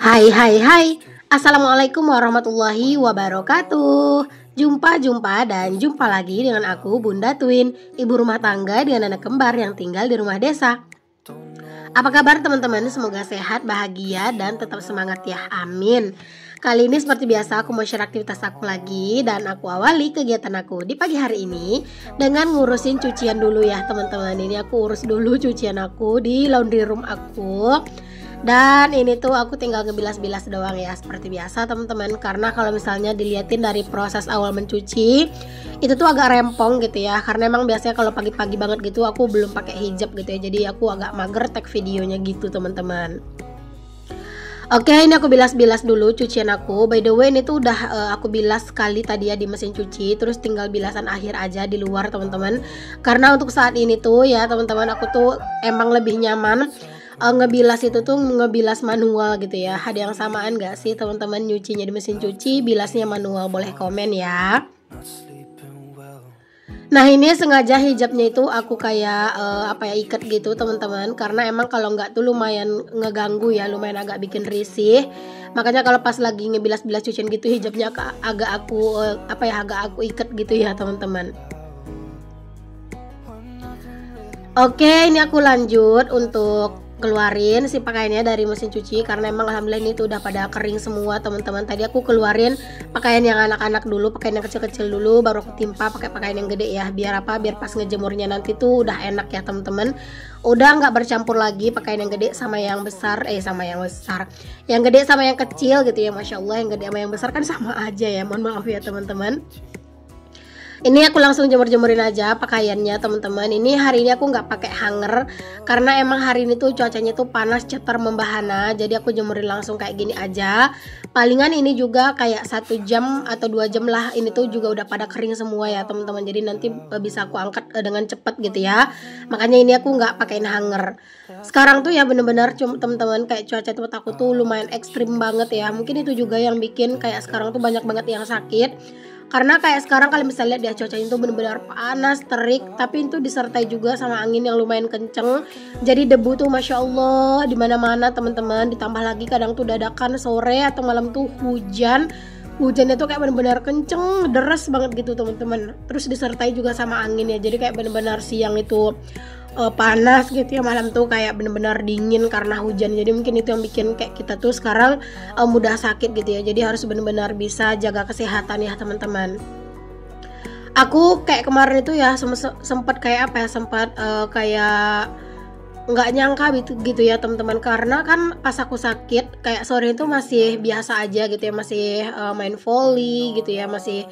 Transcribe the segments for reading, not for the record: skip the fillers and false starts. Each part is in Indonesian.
Hai hai hai. Assalamualaikum warahmatullahi wabarakatuh. Jumpa dan jumpa lagi dengan aku Bunda Twin, ibu rumah tangga dengan anak kembar yang tinggal di rumah desa. Apa kabar teman-teman? Semoga sehat, bahagia, dan tetap semangat ya, amin. Kali ini seperti biasa aku mau share aktivitas aku lagi. Dan aku awali kegiatan aku di pagi hari ini dengan ngurusin cucian dulu ya teman-teman. Ini aku urus dulu cucian aku di laundry room aku. Dan ini tuh aku tinggal ngebilas-bilas doang ya, seperti biasa teman-teman. Karena kalau misalnya diliatin dari proses awal mencuci, itu tuh agak rempong gitu ya. Karena emang biasanya kalau pagi-pagi banget gitu aku belum pakai hijab gitu ya. Jadi aku agak mager tag videonya gitu teman-teman. Oke, ini aku bilas-bilas dulu cucian aku. By the way, ini tuh udah aku bilas sekali tadi ya di mesin cuci. Terus tinggal bilasan akhir aja di luar teman-teman. Karena untuk saat ini tuh ya teman-teman, aku tuh emang lebih nyaman ngebilas itu tuh ngebilas manual gitu ya. Ada yang samaan gak sih teman-teman nyucinya di mesin cuci, bilasnya manual? Boleh komen ya. Nah ini sengaja hijabnya itu aku kayak ikat gitu teman-teman, karena emang kalau nggak tuh lumayan ngeganggu ya, lumayan agak bikin risih. Makanya kalau pas lagi ngebilas-bilas cucian gitu hijabnya agak aku ikat gitu ya teman-teman. Oke, ini aku lanjut untuk keluarin si pakaiannya dari mesin cuci, karena emang alhamdulillah ini tuh udah pada kering semua teman-teman. Tadi aku keluarin pakaian yang anak-anak dulu, pakaian yang kecil-kecil dulu, baru aku timpa pakai pakaian yang gede ya. Biar pas ngejemurnya nanti tuh udah enak ya teman-teman. Udah nggak bercampur lagi pakaian yang gede sama yang besar, yang gede sama yang kecil gitu ya. Masya Allah, yang gede sama yang besar kan sama aja ya, mohon maaf ya teman-teman. Ini aku langsung jemur-jemurin aja pakaiannya teman-teman. Ini hari ini aku nggak pakai hanger karena emang hari ini tuh cuacanya tuh panas cetar membahana. Jadi aku jemurin langsung kayak gini aja. Palingan ini juga kayak 1 jam atau 2 jam lah. Ini tuh juga udah pada kering semua ya teman-teman. Jadi nanti bisa aku angkat dengan cepat gitu ya. Makanya ini aku nggak pakein hanger. Sekarang tuh ya bener-bener teman-teman, kayak cuaca tempat aku tuh lumayan ekstrim banget ya. Mungkin itu juga yang bikin kayak sekarang tuh banyak banget yang sakit. Karena kayak sekarang kalau misalnya lihat ya, cuacanya itu benar-benar panas, terik, tapi itu disertai juga sama angin yang lumayan kenceng. Jadi debu tuh masya Allah di mana-mana teman-teman. Ditambah lagi kadang tuh dadakan sore atau malam tuh hujan. Hujannya tuh kayak benar-benar kenceng, deras banget gitu teman-teman. Terus disertai juga sama angin ya. Jadi kayak benar-benar siang itu panas gitu ya, malam tuh kayak bener-bener dingin karena hujan. Jadi mungkin itu yang bikin kayak kita tuh sekarang mudah sakit gitu ya. Jadi harus bener-bener bisa jaga kesehatan ya teman-teman. Aku kayak kemarin itu ya sempat kayak kayak nggak nyangka gitu ya teman-teman, karena kan pas aku sakit kayak sore itu masih biasa aja gitu ya, masih main volley gitu ya, masih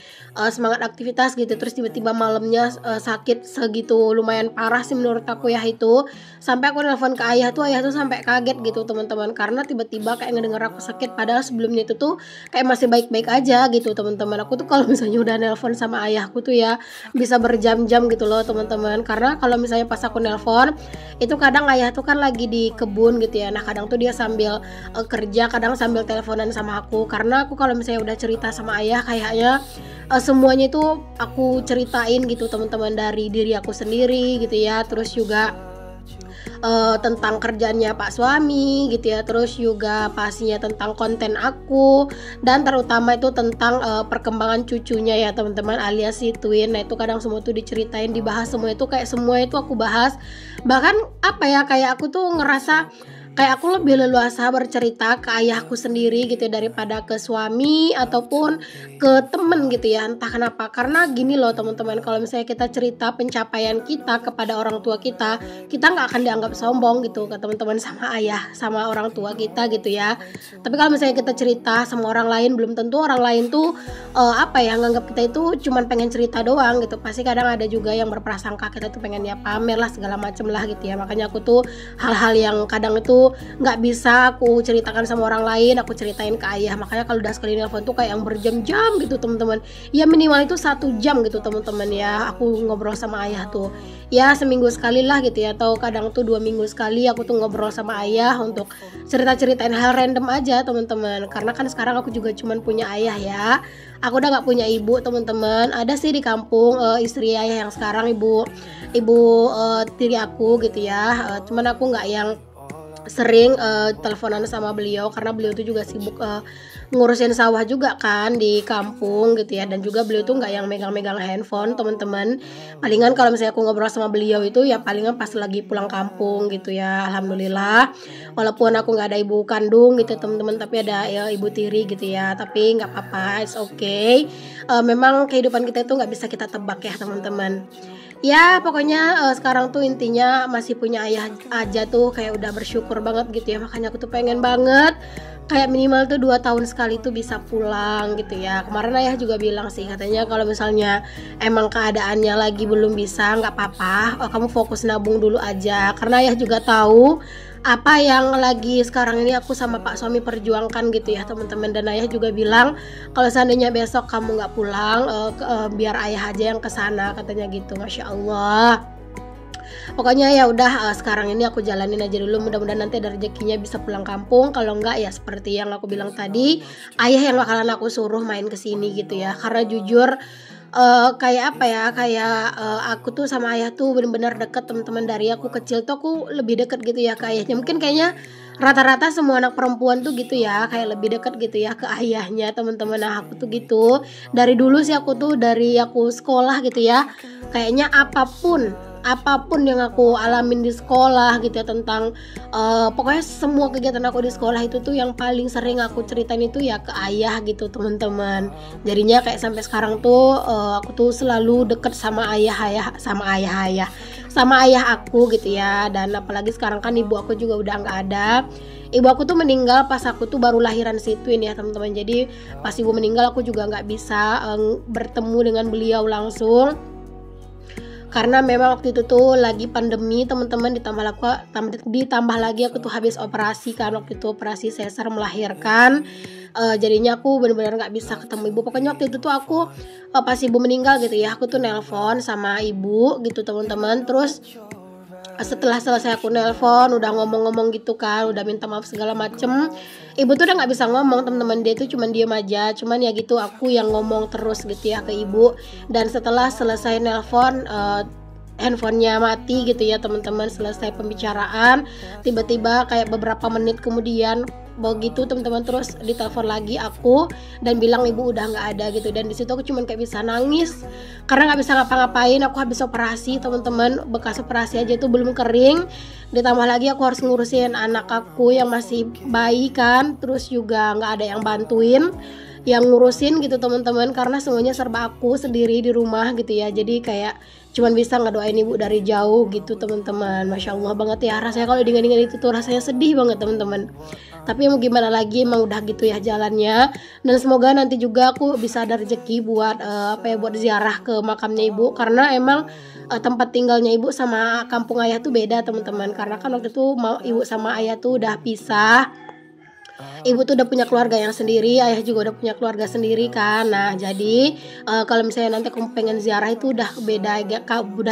semangat aktivitas gitu. Terus tiba-tiba malamnya sakit segitu, lumayan parah sih menurut aku ya itu. Sampai aku nelfon ke ayah tuh sampai kaget gitu teman-teman, karena tiba-tiba kayak ngedenger aku sakit, padahal sebelumnya itu tuh kayak masih baik-baik aja gitu teman-teman. Aku tuh kalau misalnya udah nelfon sama ayahku tuh ya bisa berjam-jam gitu loh teman-teman, karena kalau misalnya pas aku nelfon itu kadang ayah tuh kan lagi di kebun gitu ya. Nah kadang tuh dia sambil kerja, kadang sambil teleponan sama aku. Karena aku kalau misalnya udah cerita sama ayah kayaknya semuanya itu aku ceritain gitu teman-teman, dari diri aku sendiri gitu ya. Terus juga tentang kerjaannya Pak suami gitu ya. Terus juga pastinya tentang konten aku, dan terutama itu tentang perkembangan cucunya ya teman-teman, alias si Twin. Nah itu kadang semua tuh diceritain, dibahas semua itu, kayak semua itu aku bahas. Bahkan kayak aku tuh ngerasa kayak aku lebih leluasa bercerita ke ayahku sendiri gitu ya, daripada ke suami ataupun ke temen gitu ya. Entah kenapa, karena gini loh teman-teman, kalau misalnya kita cerita pencapaian kita kepada orang tua kita nggak akan dianggap sombong gitu ke teman-teman, sama ayah sama orang tua kita gitu ya. Tapi kalau misalnya kita cerita sama orang lain, belum tentu orang lain tuh nganggap kita itu cuman pengen cerita doang gitu. Pasti kadang ada juga yang berprasangka kita tuh pengen ya pamer lah segala macem lah gitu ya. Makanya aku tuh hal-hal yang kadang itu nggak bisa aku ceritakan sama orang lain, aku ceritain ke ayah. Makanya kalau udah sekali nelfon tuh kayak yang berjam-jam gitu teman-teman. Ya minimal itu 1 jam gitu teman-teman ya, aku ngobrol sama ayah tuh ya seminggu sekali lah gitu ya, atau kadang tuh 2 minggu sekali aku tuh ngobrol sama ayah untuk cerita-ceritain hal random aja teman-teman. Karena kan sekarang aku juga cuman punya ayah ya, aku udah nggak punya ibu teman-teman. Ada sih di kampung istri ayah yang sekarang ibu tiri aku gitu ya, cuman aku nggak yang sering teleponan sama beliau karena beliau tuh juga sibuk ngurusin sawah juga kan di kampung gitu ya, dan juga beliau tuh nggak yang megang-megang handphone teman-teman. Palingan kalau misalnya aku ngobrol sama beliau itu ya palingan pas lagi pulang kampung gitu ya. Alhamdulillah walaupun aku nggak ada ibu kandung gitu teman-teman, tapi ada ya ibu tiri gitu ya, tapi nggak apa-apa, it's okay. Memang kehidupan kita itu nggak bisa kita tebak ya teman-teman. Ya pokoknya sekarang tuh intinya masih punya ayah aja tuh kayak udah bersyukur banget gitu ya. Makanya aku tuh pengen banget kayak minimal tuh 2 tahun sekali tuh bisa pulang gitu ya. Kemarin ayah juga bilang sih, katanya kalau misalnya emang keadaannya lagi belum bisa nggak apa-apa, kamu fokus nabung dulu aja, karena ayah juga tahu apa yang lagi sekarang ini aku sama Pak suami perjuangkan gitu ya teman-teman. Dan ayah juga bilang kalau seandainya besok kamu nggak pulang, biar ayah aja yang kesana katanya gitu. Masya Allah. Pokoknya ya udah sekarang ini aku jalanin aja dulu, mudah-mudahan nanti ada rezekinya bisa pulang kampung. Kalau enggak ya seperti yang aku bilang tadi, ayah yang bakalan aku suruh main ke sini gitu ya. Karena jujur kayak apa ya, kayak aku tuh sama ayah tuh bener-bener deket teman-teman. Dari aku kecil tuh aku lebih deket gitu ya ke ayahnya. Mungkin kayaknya rata-rata semua anak perempuan tuh gitu ya, kayak lebih deket gitu ya ke ayahnya teman-teman. Nah aku tuh gitu dari dulu sih, aku tuh dari aku sekolah gitu ya, kayaknya apapun yang aku alamin di sekolah gitu ya, tentang pokoknya semua kegiatan aku di sekolah itu tuh yang paling sering aku ceritain itu ya ke ayah gitu teman-teman. Jadinya kayak sampai sekarang tuh aku tuh selalu deket sama ayah aku gitu ya. Dan apalagi sekarang kan ibu aku juga udah nggak ada. Ibu aku tuh meninggal pas aku tuh baru lahiran situin ya teman-teman. Jadi pas ibu meninggal aku juga nggak bisa bertemu dengan beliau langsung, karena memang waktu itu tuh lagi pandemi teman-teman. Ditambah lagi aku tuh habis operasi kan, waktu itu operasi sesar melahirkan. Jadinya aku benar-benar nggak bisa ketemu ibu. Pokoknya waktu itu tuh aku pas ibu meninggal gitu ya, aku tuh nelpon sama ibu gitu teman-teman. Terus setelah selesai aku nelpon, udah ngomong-ngomong gitu kan, udah minta maaf segala macem, ibu tuh udah nggak bisa ngomong teman-teman. Dia tuh cuman diem aja, cuman ya gitu aku yang ngomong terus gitu ya ke ibu. Dan setelah selesai nelpon, handphonenya mati gitu ya teman-teman. Selesai pembicaraan, tiba-tiba kayak beberapa menit kemudian begitu teman-teman, terus ditelepon lagi aku dan bilang ibu udah nggak ada gitu. Dan disitu aku cuman kayak bisa nangis karena nggak bisa ngapa-ngapain. Aku habis operasi teman-teman, bekas operasi aja itu belum kering, ditambah lagi aku harus ngurusin anak aku yang masih bayi kan, terus juga nggak ada yang bantuin yang ngurusin gitu teman-teman, karena semuanya serba aku sendiri di rumah gitu ya. Jadi kayak cuman bisa ngedoain ibu dari jauh gitu teman-teman. Masya Allah banget ya rasanya, kalau diingat-ingat itu tuh rasanya sedih banget teman-teman. Tapi mau gimana lagi, emang udah gitu ya jalannya. Dan semoga nanti juga aku bisa ada rezeki buat buat ziarah ke makamnya ibu, karena emang tempat tinggalnya ibu sama kampung ayah tuh beda teman-teman. Karena kan waktu itu ibu sama ayah tuh udah pisah. Ibu tuh udah punya keluarga yang sendiri, ayah juga udah punya keluarga sendiri kan. Nah jadi kalau misalnya nanti kamu pengen ziarah itu udah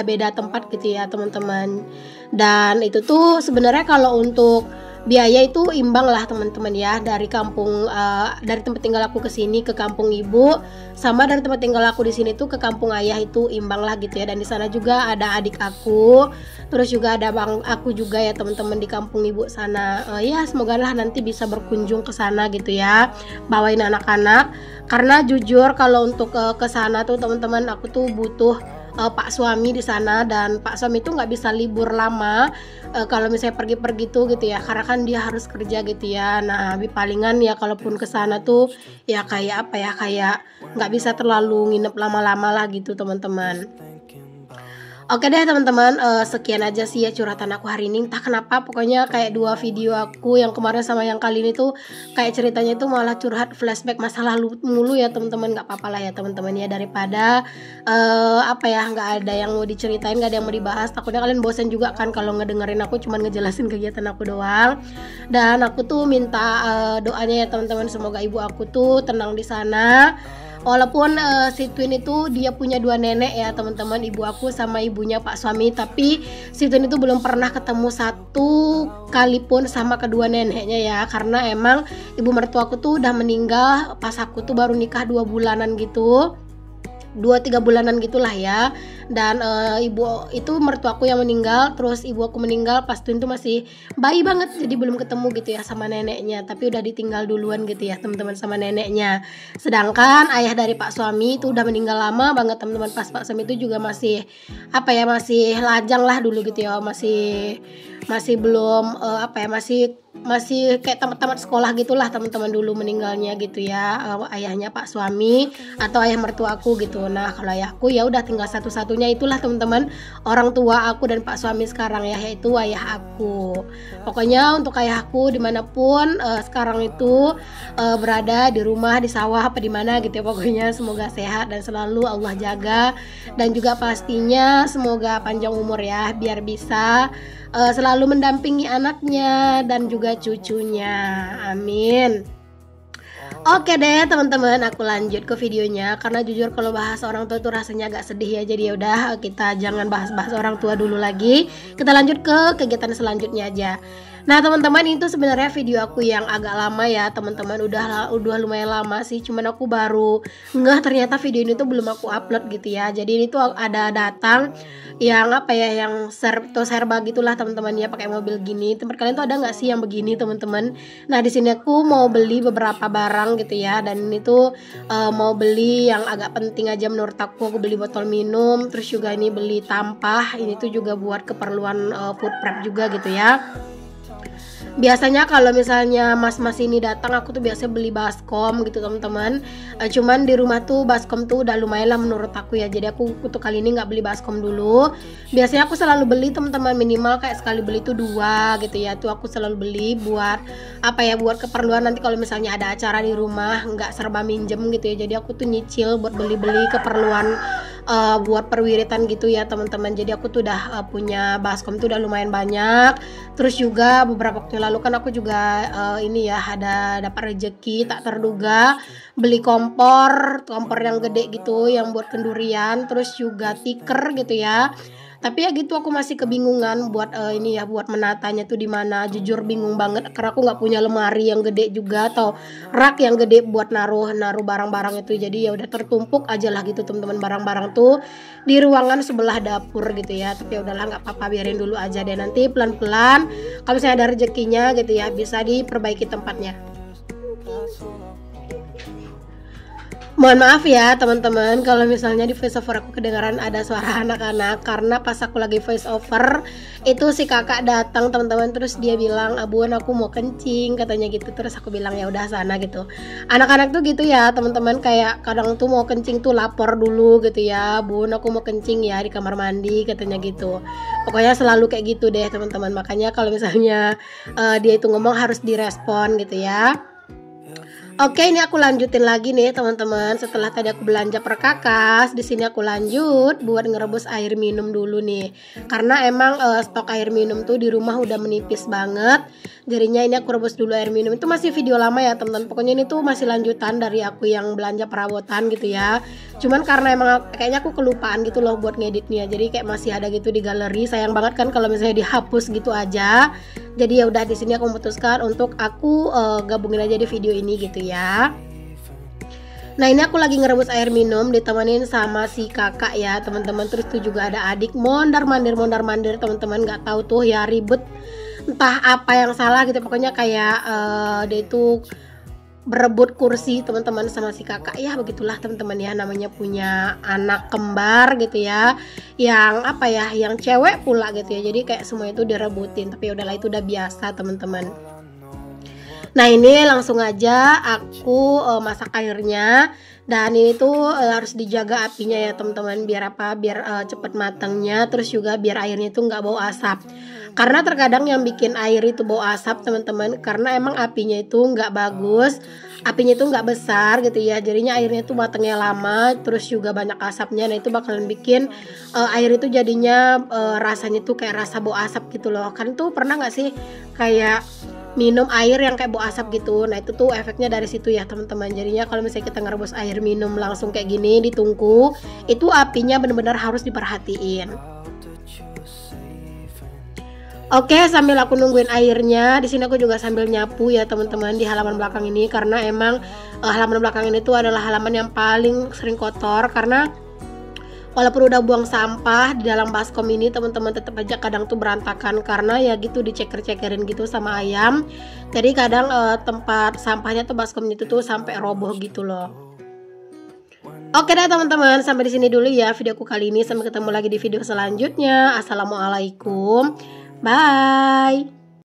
beda tempat gitu ya teman-teman. Dan itu tuh sebenarnya kalau untuk biaya itu imbang lah teman-teman ya, dari kampung dari tempat tinggal aku ke sini ke kampung ibu, sama dari tempat tinggal aku di sini tuh ke kampung ayah itu imbang lah gitu ya. Dan di sana juga ada adik aku, terus juga ada bang aku juga ya teman-teman di kampung ibu sana. Ya semoga lah nanti bisa berkunjung ke sana gitu ya, bawain anak-anak. Karena jujur kalau untuk ke sana tuh teman-teman, aku tuh butuh Pak suami di sana, dan Pak suami itu nggak bisa libur lama kalau misalnya pergi-pergi tuh gitu ya, karena kan dia harus kerja gitu ya. Nah palingan ya kalaupun ke sana tuh ya kayak apa ya, kayak nggak bisa terlalu nginep lama-lama lah gitu teman-teman. Oke deh teman-teman, sekian aja sih ya curhatan aku hari ini. Entah kenapa pokoknya kayak dua video aku yang kemarin sama yang kali ini tuh kayak ceritanya itu malah curhat flashback masa lalu mulu ya teman-teman. Gak apa-apa lah ya teman-teman ya, daripada nggak ada yang mau diceritain, gak ada yang mau dibahas. Takutnya kalian bosan juga kan kalau ngedengerin aku cuman ngejelasin kegiatan aku doang. Dan aku tuh minta doanya ya teman-teman, semoga ibu aku tuh tenang di sana. Walaupun si Twin itu dia punya 2 nenek ya teman-teman, ibu aku sama ibunya Pak suami, tapi si Twin itu belum pernah ketemu satu kali pun sama kedua neneknya ya, karena emang ibu mertua aku tuh udah meninggal pas aku tuh baru nikah 2 bulanan gitu, 2-3 bulanan gitulah ya. Dan ibu itu mertuaku yang meninggal, terus ibu aku meninggal pas itu masih bayi banget, jadi belum ketemu gitu ya sama neneknya, tapi udah ditinggal duluan gitu ya teman-teman sama neneknya. Sedangkan ayah dari Pak suami itu udah meninggal lama banget teman-teman. Pas Pak suami itu juga masih masih lajang lah dulu gitu ya, masih belum masih kayak tamat sekolah gitulah teman-teman dulu meninggalnya gitu ya, ayahnya Pak suami atau ayah mertua aku gitu. Nah kalau ayahku ya udah tinggal satu-satunya itulah teman-teman, orang tua aku dan Pak suami sekarang ya, yaitu ayah aku. Pokoknya untuk ayahku dimanapun sekarang itu berada, di rumah, di sawah, apa di mana gitu ya, pokoknya semoga sehat dan selalu Allah jaga, dan juga pastinya semoga panjang umur ya, biar bisa selalu mendampingi anaknya dan juga cucunya, amin. Oke deh teman-teman, aku lanjut ke videonya karena jujur kalau bahas orang tua itu rasanya agak sedih ya. Jadi ya udah, kita jangan bahas-bahas orang tua dulu lagi. Kita lanjut ke kegiatan selanjutnya aja. Nah teman-teman, itu sebenarnya video aku yang agak lama ya teman-teman, udah lumayan lama sih, cuman aku baru ngeh ternyata video ini tuh belum aku upload gitu ya. Jadi ini tuh ada datang yang yang serba gitulah teman-teman ya, pakai mobil gini. Tempat kalian tuh ada nggak sih yang begini teman-teman? Nah di sini aku mau beli beberapa barang gitu ya, dan ini tuh mau beli yang agak penting aja menurut aku beli botol minum, terus juga ini beli tampah, ini tuh juga buat keperluan food prep juga gitu ya. Biasanya kalau misalnya mas-mas ini datang, aku tuh biasa beli baskom gitu teman-teman. Cuman di rumah tuh baskom tuh udah lumayan lah menurut aku ya. Jadi aku untuk kali ini nggak beli baskom dulu. Biasanya aku selalu beli teman-teman, minimal kayak sekali beli tuh 2 gitu ya. Tuh aku selalu beli buat buat keperluan nanti kalau misalnya ada acara di rumah, nggak serba minjem gitu ya. Jadi aku tuh nyicil buat beli-beli keperluan buat perwiritan gitu ya teman-teman. Jadi aku tuh udah punya baskom tuh udah lumayan banyak. Terus juga beberapa waktu lalu kan aku juga ada dapat rezeki tak terduga, beli kompor yang gede gitu yang buat kendurian, terus juga tiker gitu ya. Tapi ya gitu, aku masih kebingungan buat buat menatanya tuh di mana. Jujur bingung banget karena aku nggak punya lemari yang gede juga atau rak yang gede buat naruh barang-barang itu. Jadi ya udah tertumpuk aja lah gitu teman-teman, barang-barang tuh di ruangan sebelah dapur gitu ya. Tapi ya udahlah, nggak apa-apa, biarin dulu aja deh, nanti pelan-pelan kalau misalnya ada rezekinya gitu ya bisa diperbaiki tempatnya. Mohon maaf ya teman-teman kalau misalnya di voice over aku kedengaran ada suara anak-anak, karena pas aku lagi voice over itu si kakak datang teman-teman, terus dia bilang, "Abun, aku mau kencing," katanya gitu. Terus aku bilang ya udah sana gitu. Anak-anak tuh gitu ya teman-teman, kayak kadang tuh mau kencing tuh lapor dulu gitu ya, "Bun, aku mau kencing ya di kamar mandi," katanya gitu. Pokoknya selalu kayak gitu deh teman-teman. Makanya kalau misalnya dia itu ngomong harus direspon gitu ya. Oke, ini aku lanjutin lagi nih teman-teman. Setelah tadi aku belanja perkakas, di sini aku lanjut buat ngerebus air minum dulu nih. Karena emang stok air minum tuh di rumah udah menipis banget. Jadinya ini aku rebus dulu air minum. Itu masih video lama ya teman-teman. Pokoknya ini tuh masih lanjutan dari aku yang belanja perabotan gitu ya. Cuman karena emang kayaknya aku kelupaan gitu loh buat ngeditnya. Jadi kayak masih ada gitu di galeri. Sayang banget kan kalau misalnya dihapus gitu aja. Jadi ya udah, di sini aku memutuskan untuk aku gabungin aja di video ini gitu ya. Nah ini aku lagi ngerebus air minum ditemenin sama si kakak ya teman-teman. Terus tuh juga ada adik mondar mandir teman-teman, nggak tahu tuh ya ribet, entah apa yang salah gitu. Pokoknya kayak dia itu berebut kursi teman-teman sama si kakak ya, begitulah teman-teman ya, namanya punya anak kembar gitu ya, yang yang cewek pula gitu ya. Jadi kayak semua itu direbutin, tapi udahlah itu udah biasa teman-teman. Nah ini langsung aja aku masak airnya, dan ini tuh harus dijaga apinya ya teman-teman, biar cepet matangnya, terus juga biar airnya itu nggak bau asap. Karena terkadang yang bikin air itu bau asap teman-teman, karena emang apinya itu nggak bagus, apinya itu nggak besar gitu ya, jadinya airnya itu matangnya lama, terus juga banyak asapnya. Nah itu bakalan bikin air itu jadinya rasanya tuh kayak rasa bau asap gitu loh. Kan tuh pernah nggak sih kayak minum air yang kayak bau asap gitu? Nah itu tuh efeknya dari situ ya teman-teman. Jadinya kalau misalnya kita ngerebus air minum langsung kayak gini di tungku, itu apinya benar-benar harus diperhatiin. Oke, sambil aku nungguin airnya, di sini aku juga sambil nyapu ya teman-teman di halaman belakang ini, karena emang halaman belakang ini tuh adalah halaman yang paling sering kotor, karena walaupun udah buang sampah di dalam baskom ini teman-teman, tetap aja kadang tuh berantakan karena ya gitu diceker-cekerin gitu sama ayam. Jadi kadang tempat sampahnya tuh baskomnya itu tuh sampai roboh gitu loh. Oke deh teman-teman, sampai di sini dulu ya videoku kali ini. Sampai ketemu lagi di video selanjutnya. Assalamualaikum. Bye.